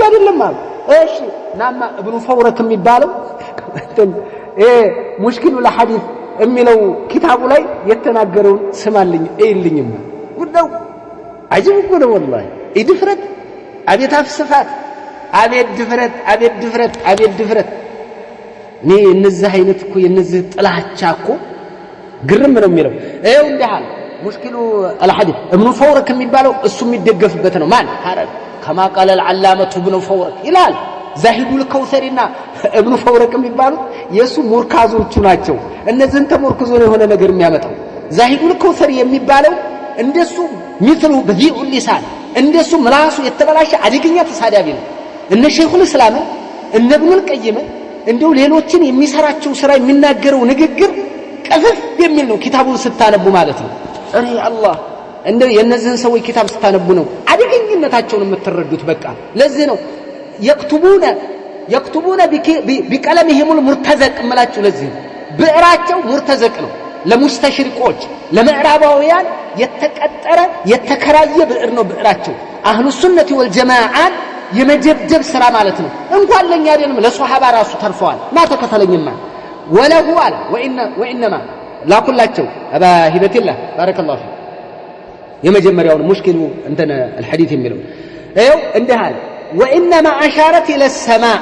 አይደለም አሉ እሺ ናማ ኢብኑ ፈውረክ የሚባለው ሙሽኪሉ ለሐዲስ የሚለው ኪታቡ ላይ የተናገረውን ስማልኝ እይልኝም ወደው አጅብ እኮ ነው ወላሂ ይድፍረት አቤት አፍስፋት አቤት ድፍረት እነዚህ አይነት እኮ የነዚህ ጥላቻ እኮ ግርም ነው የሚለው ይኸው እንደሃል ሙሽኪሉ الحديث ابن فورك የሚባለው እሱ የሚደገፍበት ነው ማን ሐረብ كما قال العلامة ابن فورك ይላል ዛሂዱ الكوثرና ابن فورك የሚባሉት የሱ ሙርካዞቹ ናቸው እነዚህን ተሞርክዞ ነው የሆነ ነገር የሚያመጣው ዛሂዱ الكوثر የሚባለው እንደሱ مثله بذيء اللسان እንደሱ ምላሱ የተበላሸ አደገኛ ተሳዳቢ ነው እነ ሸይኹል እስላም እነ ኢብኑ القيم እንደው ሌሎችን የሚሰራቸው ስራ የሚናገረው ንግግር ቀፈፍ የሚል ነው ኪታቡን ስታነቡ ማለት ነው እኔ አላህ እንደው የነዚህን ሰዎች ኪታብ ስታነቡ ነው አደገኝነታቸውን የምትረዱት በቃ ለዚህ ነው يكتبون بقلمهم المرتزق ملاچو ለዚህ ብዕራቸው ሙርተዘቅ ነው ለሙስተሽሪቆች ለምዕራባውያን የተቀጠረ የተከራየ ብዕር ነው ብዕራቸው አህሉ ሱነቲ ወልጀማዓ የመጀብጀብ ስራ ማለት ነው እንኳን ለኛ አይደለም ለሷሃባ ራሱ ተርፈዋል ማተከተለኝማ ወለሁ አለ ወኢንማ ላኩላቸው አባ ሂበቲላህ ባረከላሁ ፊክ የመጀመሪያው ሙሽኪሉ እንተነ الحديث የሚለው ይኸው እንደሃል وانما اشارت الى السماء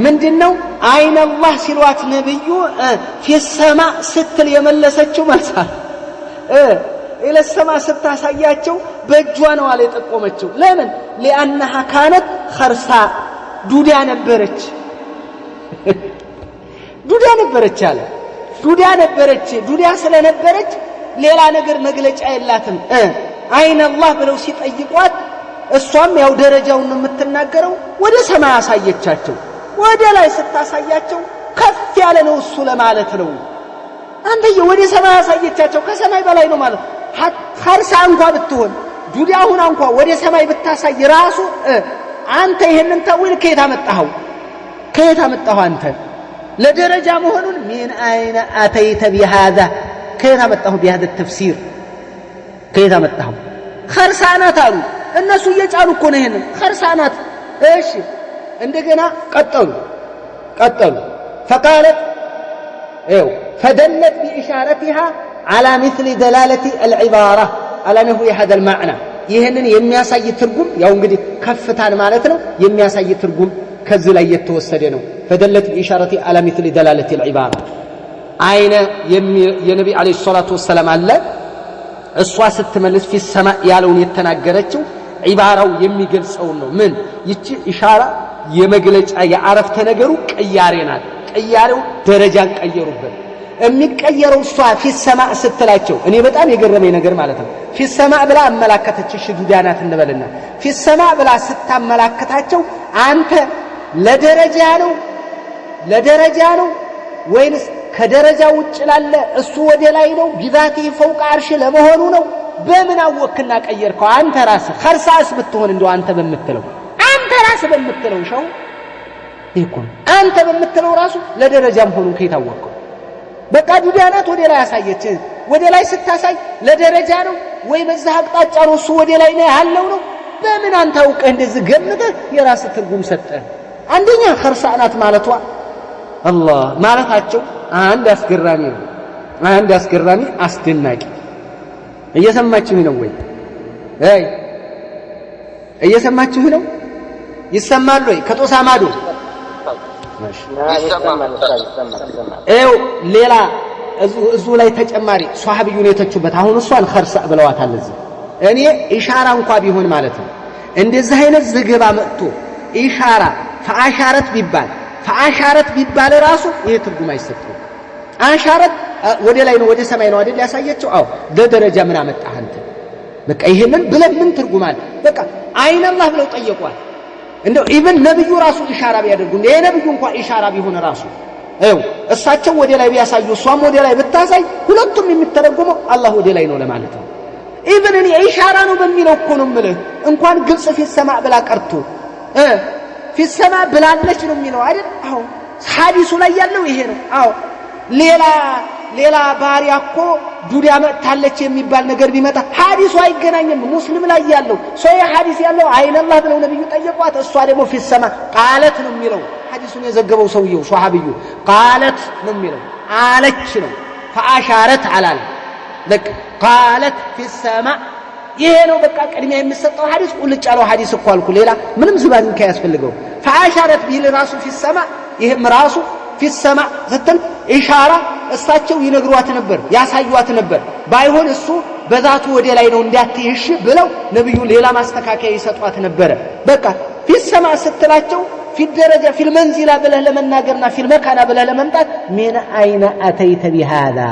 ምንድነው አይነ አላህ ሲሏት ነብዩ في السماء ስትል የመለሰችው መልሳል الى السماء ስታሳያቸው በእጇ ነው አለ የጠቆመችው ለምን لانها كانت خرساء ዱዳ ነበረች አለ ዱዳ ስለነበረች ሌላ ነገር መግለጫ የላትም አይነ አላህ ብለው ሲጠይቋት እሷም ያው ደረጃውን የምትናገረው ወደ ሰማይ አሳየቻቸው ወደ ላይ ስታሳያቸው ከፍ ያለ ነው እሱ ለማለት ነው አንተዬ ወደ ሰማይ አሳየቻቸው ከሰማይ በላይ ነው ማለት ኸርሳ እንኳን ብትሆን ዱዳውን እንኳን ወደ ሰማይ ብታሳይ ራሱ አንተ ይሄንን ተዊል ከየት አመጣኸው አንተ ለደረጃ መሆኑን من اين اتيت بهذا كيف አመጣኸው بهذا التفسير كيف አመጣኸው ኸርሳናት አሉ እነሱ እየጫኑ እኮ ነው ይሄንን ኸርሳናት እሺ እንደገና ቀጠሉ فقالت فدلت بإشارتها على مثل دلالة العبارة على نحو هذا المعنى ይሄንን የሚያሳይ ትርጉም ያው እንግዲህ ከፍታን ማለት ነው የሚያሳይ ትርጉም ከዚህ ላይ የተወሰደ ነው فدلت بإشارة على مثل دلالة العبارة አይነ የነብይ አለይሂ ሰላቱ ወሰለም አለ እሷ ስትመልስ في السماء ያለውን የተናገረችው ዒባራው የሚገልጸው ነው ምን ይቺ ኢሻራ የመግለጫ የአረፍተ ነገሩ ቅያሬ ናት ቅያሬው ደረጃን ቀየሩበት የሚቀየረው እሷ في السماء ስትላቸው እኔ በጣም የገረመኝ ነገር ማለት ነው في السماء ብላ አመላከተች ሽዱዳናት እንበልና في السماء ብላ ስታመላከታቸው አንተ ለደረጃ ነው ወይንስ ከደረጃ ውጭ ላለ እሱ ወደ ላይ ነው ቢዛቲ فوق عرش ለመሆኑ ነው በምን አወክና ቀየርከው አንተ ራስህ ኸርሳስ ብትሆን እንደው አንተ በመተለው ሸው ይኩን አንተ በመተለው ራሱ ለደረጃም ሆኖ ከይታወቀው በቃ ዱዳናት ወደ ላይ ያሳየች ወደ ላይ ስታሳይ ለደረጃ ነው ወይ በዛ አቅጣጫ ነው እሱ ወደ ላይ ነው ያለው ነው በምን አንተ አውቀህ እንደዚህ ገምተህ የራስ ትርጉም ሰጠህ አንደኛ ኸርሳናት ማለቷ አላህ ማለታቸው አንድ አስገራሚ አስደናቂ እየሰማችሁ ነው ወይ እየሰማችሁ ነው ይሰማል ወይ ከጦሳ ማዶ ሌላ እዙ ላይ ተጨማሪ ሷሃቢዩን የተቹበት አሁን እሷን ኸርሳ ብለዋታል እዚህ እኔ ኢሻራ እንኳን ቢሆን ማለት ነው እንደዚህ አይነት ዝግባ መጥቶ ኢሻራ ፈአሻረት ቢባል ራሱ ይሄ ትርጉም አይሰጥም አሻረት ወደ ላይ ነው ወደ ሰማይ ነው አይደል ያሳየችው አው ለደረጃ ምን አመጣህ አንተ በቃ ይሄንን ብለን ምን ትርጉም አለ በቃ አይነ አላህ ብለው ጠየቋል እንደው ኢብን ነብዩ ራሱ ኢሻራ ቢያደርጉ እንደ ነብዩ እንኳን ኢሻራ ቢሆን ራሱ እሳቸው ወደ ላይ ቢያሳዩ እሷም ወደ ላይ ብታሳይ ሁለቱም የሚተረጎመው አላህ ወደ ላይ ነው ለማለት ነው ኢብን እኔ ኢሻራ ነው በሚለው እኮ ነው ማለት እንኳን ግልጽ في السماء ብላ ቀርቶ في السماء ብላለች ነው የሚለው አይደል አው ሐዲሱ ላይ ያለው ይሄ ነው አው ሌላ ሌላ ባሪያ እኮ ዱንያ መጣለች የሚባል ነገር ቢመጣ ሐዲሱ አይገናኝም ሙስሊም ላይ ያለው ሶይ ሐዲስ ያለው አይነላህ ብለው ነብዩ ጠየቋት እሷ ደግሞ ፊሰማ ቃለት ነው የሚለው ሐዲሱን የዘገበው ሰውየው ሷሃቢዩ ቃለት ነው የሚለው አለች ነው فاشارت على لك قالت في السماء ይሄ ነው በቃ ቅድሚያ የሚሰጠው ሐዲስ ቁልጭ ያለው ሐዲስ እኮ አልኩ ሌላ ምንም ዝባን ከያስፈልገው فاشارت ቢል ራሱ في السماء ይሄም ራሱ في السماء ዘተን ኢሻራ እሳቸው ይነግሯት ነበር ያሳዩዋት ነበር ባይሆን እሱ በዛቱ ወደ ላይ ነው እንዳትይሽ ብለው ነብዩ ሌላ ማስተካከያ ይሰጧት ነበር በቃ في السماء ስትላቸው في الدرجة في المنزلة بله لمناقرنا في المكان بله لمنطات من أين أتيت بهذا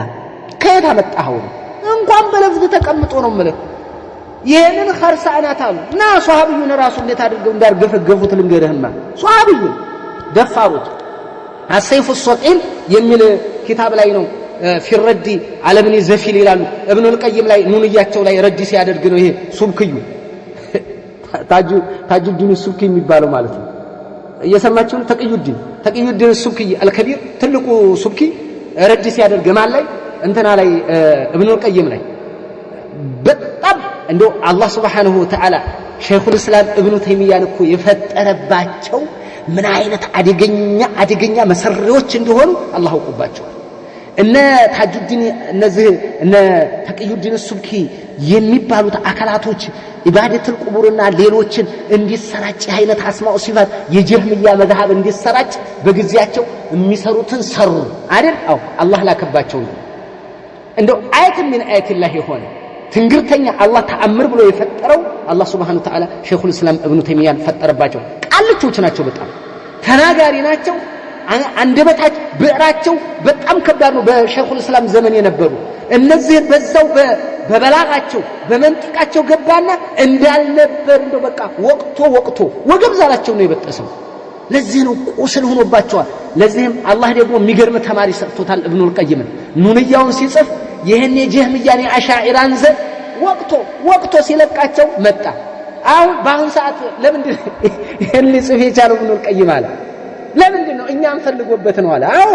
كيف متأهون انقوام بلفظ تكمتون ملك يهنن خرسعنا تالو نا صحابيون راسو اللي تارقون دار قفت لنقرهم صحابيون دفاروت السيف الصقيل يميل كتاب لاينو في الرد على ابن زفيل لالو ابن القيم لاي نونياتشو لاي رد سيادر قنو هي سبكيو تاجو الدين السبكي ميبالو مالتو يسمعون تقيُّدين السبكي الكبير تلقوا سبكي رد سيادر جمال لي انتنا لي ابن القيم لي بالطب انه الله سبحانه وتعالى شيخ الاسلام ابن تيميه نكو يفترباچو من عينت ادغኛ مسريዎች እንደሆኑ الله ያውቁባቸው እነ ታጁዲን እነዚህ እነ ተቅዩዲን ሱብኪ የሚባሉት አካላቶች ኢባደቱል ቁቡርና ሌሎችን እንዲሰራጭ አይነት አስማኡ ሲፋት የጀህሚያ መዝሐብ እንዲሰራጭ በግዚያቸው የሚሰሩትን ሰሩ አይደል አው አላህ ላከባቸው እንደው አያት ምን አያትላህ ይሆነ ትንግርተኛ አላህ ተአምር ብሎ የፈጠረው አላህ Subhanahu Wa Ta'ala ሸይኹል እስላም ኢብኑ ተይሚያን ፈጠረባቸው ቃልቾች ናቸው በጣም ተናጋሪ ናቸው አንደበታች ብዕራቸው በጣም ከባድ ነው በሸይኹል እስላም ዘመን የነበሩ እነዚህ በዛው በበላጋቸው በመንጥቃቸው ገባና እንዳልነበር እንደው በቃ ወቅቶ ወገብዛላቸው ነው የበጠሰው ለዚህ ነው ቁስል ሆኖባቸዋል ለዚህም አላህ ደግሞ የሚገርም ተማሪ ሰጥቶታል ኢብኑል ቀይም ኑንያውን ሲጽፍ ይሄን የጀህሚያን አሻዒራን ዘ ወቅቶ ሲለቃቸው መጣ አሁን በአሁን ሰዓት ለምንድን ይሄን ሊጽፍ የቻለው ኢብኑል ቀይም አለ ለምንድን ነው እኛን ፈልጎበት ነው አለ አዎ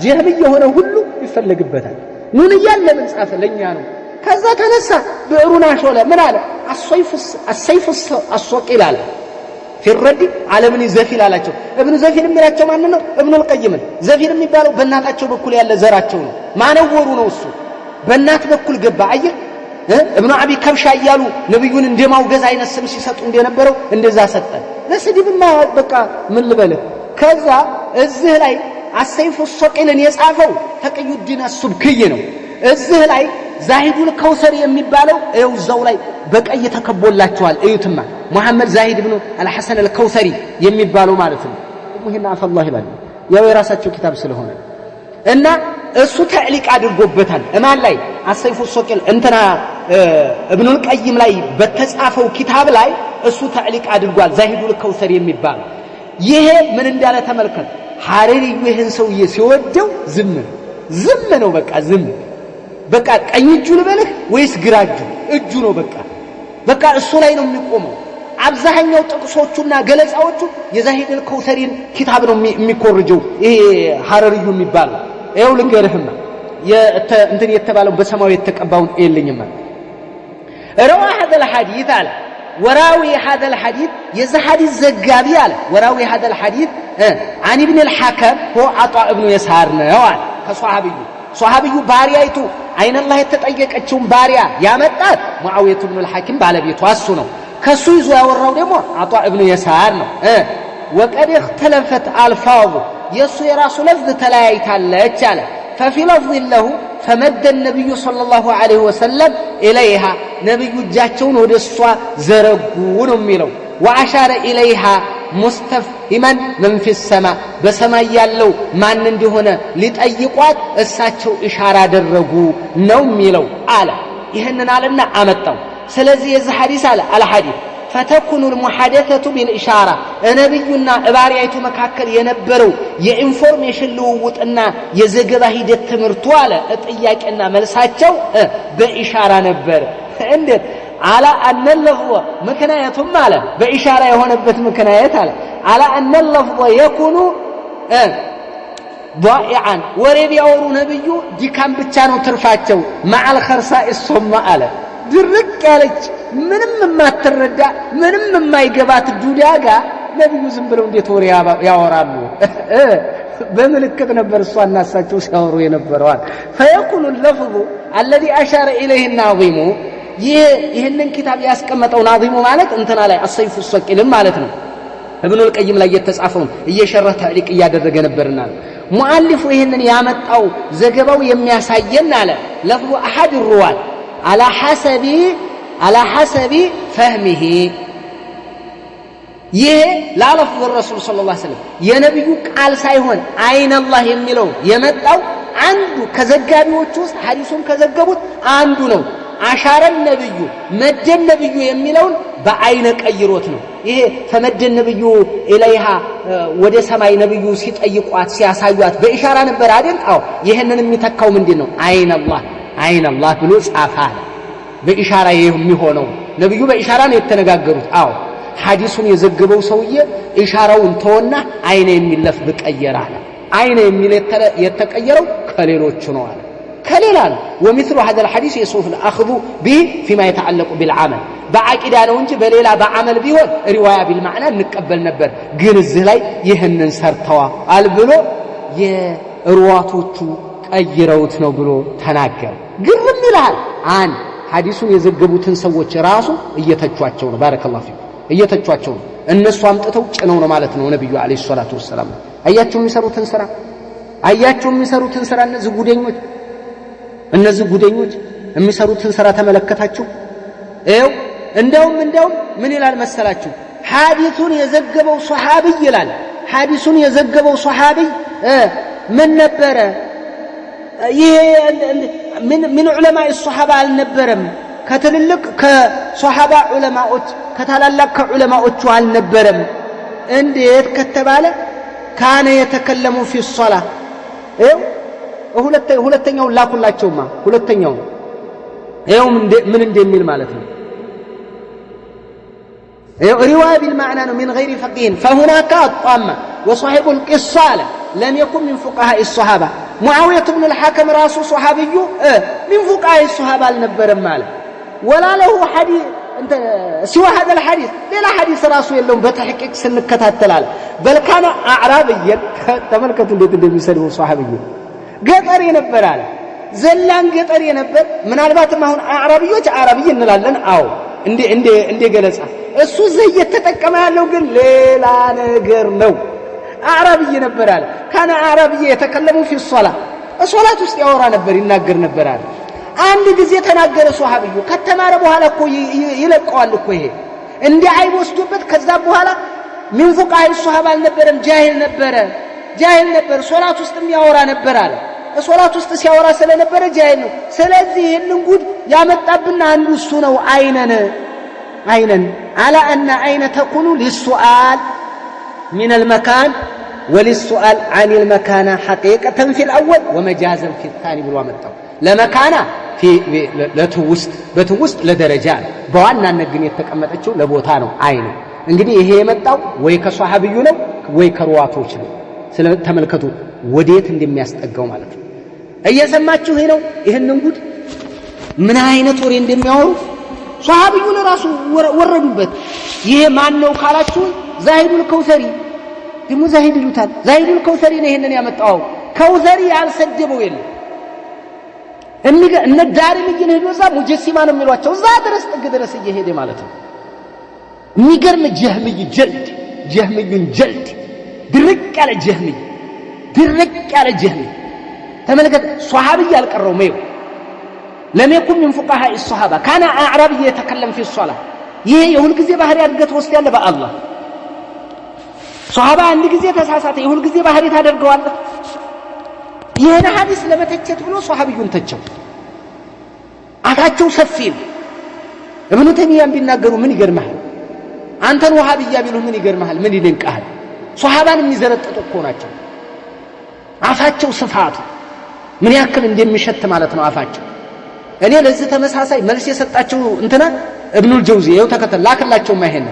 ጀህሚ የሆነ ሁሉ ይፈልግበታል ኑንያን ለምን ጻፈ ለኛ ነው ከዛ ተነሳ ብዕሩን አሾለ ምን አለ السيف الصقيل አለ في الرد على ابن زفيل አላቸው ابن زفيل የሚላቸው ማን ነው ابن القيم زفيل የሚባለው በእናታቸው በኩል ያለ ዘራቸው ነው ማነወሩ ነው እሱ በእናት በኩል ገባ አየህ ابن ابي كبش እያሉ ነብዩን እንደማውገዝ አይነት ስም ሲሰጡ እንደነበረው እንደዛ ሰጠ ለስድብማ በቃ ምን ልበልህ ከዛ እዚህ ላይ السيف الصقيل የጻፈው ተቅዩዲን السبكي ነው እዚህ ላይ ዛሂዱል ከውሰሪ የሚባለው እዛው ላይ በቀይ ተከቦላቸዋል እዩትማ መሐመድ ዛሂድ ኢብኑ አልሐሰን አልከውሰሪ የሚባለው ማለት ነው ይሄና አፈላህ ይባል ያው የራሳቸው ኪታብ ስለሆነ እና እሱ ተዕሊቅ አድርጎበታል እማን ላይ السيف الصقيل እንትና ኢብኑል ቀይም ላይ በተጻፈው ኪታብ ላይ እሱ ተዕሊቅ አድርጓል ዛሂዱል ከውሰሪ የሚባል ይሄ ምን እንዳለ ተመልከት ሐረሪዩ ይሄን ሰውዬ ሲወደው ዝም ነው በቃ ቀኝ እጁ ልበልህ ወይስ ግራ እጁ ነው በቃ እሱ ላይ ነው የሚቆመው አብዛኛው ጥቅሶቹና ገለጻዎቹ የዛሂዱል ከውሰሪን ኪታብ ነው የሚኮርጀው ይሄ ሐረሪዩ የሚባል ይሄው ልንገርህማ እንትን የተባለው በሰማው የተቀባውን እልኝማ روى هذا الحديث على وراوي هذا الحديث يزحديث زغابي على وراوي هذا الحديث عن ابن الحكم هو عطاء ابن يسار ነው አለ ከሷሃቢዩ ባሪያይቱ አይን አላህ የተጠየቀችውን ባሪያ ያመጣት ሙአዊያ ኢብኑ አልሐኪም ባለቤቱ እሱ ነው ከሱ ይዞ ያወራው ደግሞ عطاء ابن يسار ነው وقد اختلفت الفاظ የሱ የራሱ ለፍዝ ተለያይታለች አለ ففي لفظ له فمد النبي صلى الله عليه وسلم إليها نبي جاچون ودسوا زرغو ነው የሚለው واشار اليها مستفهما من في السماء በሰማይ ያለው ማን እንደሆነ ሊጠይቋት እሳቸው ኢሻራ አደረጉ ነው የሚለው አለ ይሄንን አለና አመጣው ስለዚህ የዚህ ሐዲስ አለ አልሐዲስ فتكون المحادثه بالاشاره ነብዩና ባሪያይቱ መካከል የነበረው የኢንፎርሜሽን ልውውጥና የዘገባ ሂደት ትምርቱ አለ ጥያቄና መልሳቸው በኢሻራ ነበር እንዴት على ان اللفظ ምክንያቱም አለ በኢሻራ የሆነበት ምክንያት አለ على ان اللفظ يكون ضائعا وربياورو نبيو ديكام ብቻ ነው ትርፋቸው مع الخرساء الصماء አለ ድርቅ ያለች ምንም የማትረዳ ምንም የማይገባት ዱንያ ጋር ነብዩ ዝም ብለው እንዴት ወሬ ያወራሉ በመልእክት ነበር እሷና እሳቸው ሲያወሩ የነበረው فيكون اللفظ الذي اشار اليه الناظم ይሄንን ኪታብ ያስቀመጠው ናዚሙ ማለት እንትና ላይ السيف الصقيل ማለት ነው ابن القيم ላይ የተጻፈውን እየሸረህ ታሪክ ያደረገ ነበርና ሙአሊፉ ይሄንን ያመጣው ዘገባው የሚያሳየን አለ لفظ احد الرواه على حسب فهمه ይሄ ለለፍዝ الرسول صلى الله عليه وسلم የነብዩ ቃል ሳይሆን አይን አላህ የሚለው የመጣው አንዱ ከዘጋቢዎች ውስጥ ሐዲሱን ከዘገቡት አንዱ ነው አሻረ ነብዩ መደን ነብዩ የሚለውን በአይነ ቀይሮት ነው ይሄ ፈመደን ነብዩ ኢለይሃ ወደ ሰማይ ነብዩ ሲጠይቋት ሲያሳዩት በኢሻራ ነበር አይደል አው ይሄንን የሚተካው ምንድነው አይን አላህ ብሎ ጻፋለ በኢሻራ የሚሆነው ነብዩ በኢሻራ ነው የተነጋገሩት አው ሐዲሱን የዘገበው ሰውዬ ኢሻራውን ተወና አይነ የሚለፍ በቀየራለ አይነ የሚል የተቀየረው ከሌሎቹ ነው አለ ከሌላ ነው ومثل هذا الحديث يسوف الاخذ به فيما يتعلق بالعمل بعقيده ነው እንጂ በሌላ በአመል ቢሆን ሪዋያ بالمعنى እንቀበል ነበር ግን እዚህ ላይ ይሄንን ሰርተዋ አልብሎ የሩዋቶቹ ቀይረውት ነው ብሎ ተናገረ ግርም ይላል አንድ ሐዲሱን የዘገቡትን ሰዎች ራሱ እየተቿቸው ነው ባረከላሁ ፊክ እየተቿቸው ነው እነሱ አምጥተው ጭነው ነው ማለት ነው ነብዩ አለይሂ ሰላቱ ወሰለም አያችሁ የሚሰሩትን ስራ እነዚህ ጉደኞች የሚሰሩትን ስራ ተመለከታችሁ እው እንደውም ምን ይላል መሰላችሁ ሐዲሱን የዘገበው ሱሐቢ ይላል ሐዲሱን የዘገበው ሱሐቢ ምን ነበረ ይሄ ምን ዑለማء الصحابه አልነበረም ከትልልቅ ከሱሐባ ዑለማዎች ከታላላቅ ከዑለማዎቹ አልነበረም እንዴት ከተባለ ካነ የተከለሙ في الصلاه ሁለተኛው ላኩላቸውማ ሁለተኛው ይሄው ምን እንደሚል ማለት ነው رواية بالمعنى من غير فقيه فهناك الطامة وصاحب القصة لم يكن من فقهاء الصحابة معاوية بن الحكم راسه صحابي من فقهاء الصحابة النبرم ماله ولا له حديث انت سوى هذا الحديث لا حديث راسه يلهم بتحقيق سنكتاتل بل كان أعرابيا تملكت እንዴት እንደሚሰሩ صحابي ገጠር የነበር አለ ዘላን ገጠር የነበር ምናልባትም አሁን አረብዮች አረብይ እንላለን አው እንደ ገለጻ እሱ ዘይት ተጠቀመ ያለው ግን ሌላ ነገር ነው አረብይ ነበር አለ ካና አረብይ የተከለሙ في الصلاه ሶላት ውስጥ ያወራ ነበር ይናገር ነበር አለ አንድ ጊዜ ተናገረ ሱሐቢዩ ከተማረ በኋላ እኮ ይለቀዋል እኮ ይሄ እንደ አይወስዱበት ከዛ በኋላ ምን فقهاء الصحابه አልነበረም ጃሂል ነበር ሶላት ውስጥ ያወራ ነበር አለ ሶላት ውስጥ ሲያወራ ስለነበረ ጃሂል ነው ስለዚህ ይሄንን ጉድ ያመጣብና አንዱ እሱ ነው አይነን على ان عين تكون للسؤال من المكان وللسؤال عن المكان حقيقه في الاول ومجازا في الثاني ብሎ አመጣው ለመካና በትውስጥ ለደረጃ በዋናነት ግን የተቀመጠችው ለቦታ ነው አይን እንግዲህ ይሄ የመጣው ወይ ከሷሐቢዩ ነው ወይ ከሩዋቶች ነው ስለተመልከቱ ወዴት እንደሚያስጠጋው ማለት ነው እየሰማችሁ ነው ይሄንን ጉድ ምን አይነት ወሬ እንደሚያወሩ ሷሐቢዩን ራሱ ወረዱበት ይሄ ማን ነው ካላችሁ ዛሂዱል ከውሰሪ ደሞ ዛሂድ ይሉታል ዛሂዱል ከውሰሪ ነው ይሄንን ያመጣው ከውሰሪ ያልሰደበው የለም እነ ዳሪም ይሄን ዛ ሙጀሲማ ነው የሚሏቸው ዛ ድረስ ጥግ ድረስ እየሄደ ማለት ነው የሚገርም ጀህምይ ጀልድ ድርቅ ያለ ጀህምይ ተመልከት ሷሐቢይ ያልቀረው ነው لم يكن من فقهاء الصحابه كان اعرابي يتكلم في الصلاه ይሄ የሁል ጊዜ ባህሪ አድርገት ወስድ ያለ በአላህ ሷሐባ አንድ ጊዜ ተሳሳተ የሁል ጊዜ ባህሪ ታደርገዋለህ ይሄን ሐዲስ ለመተቸት ብሎ ሷሐቢዩን ተቸው አታቸው ሰፊ ነው ኢብኑ ተይሚያን ቢናገሩ ምን ይገርማል አንተን ወሃቢያ ቢሉ ምን ይገርማል ምን ይደንቃል ሷሐባን የሚዘረጥጡ እኮ ናቸው አፋቸው ስፋቱ ምን ያክል እንደሚሸት ማለት ነው አፋቸው እኔ ለዚህ ተመሳሳይ መልስ የሰጣቸው እንትና ኢብኑል ጀውዚ ይኸው ተከተል ላከላቸው ማይሄን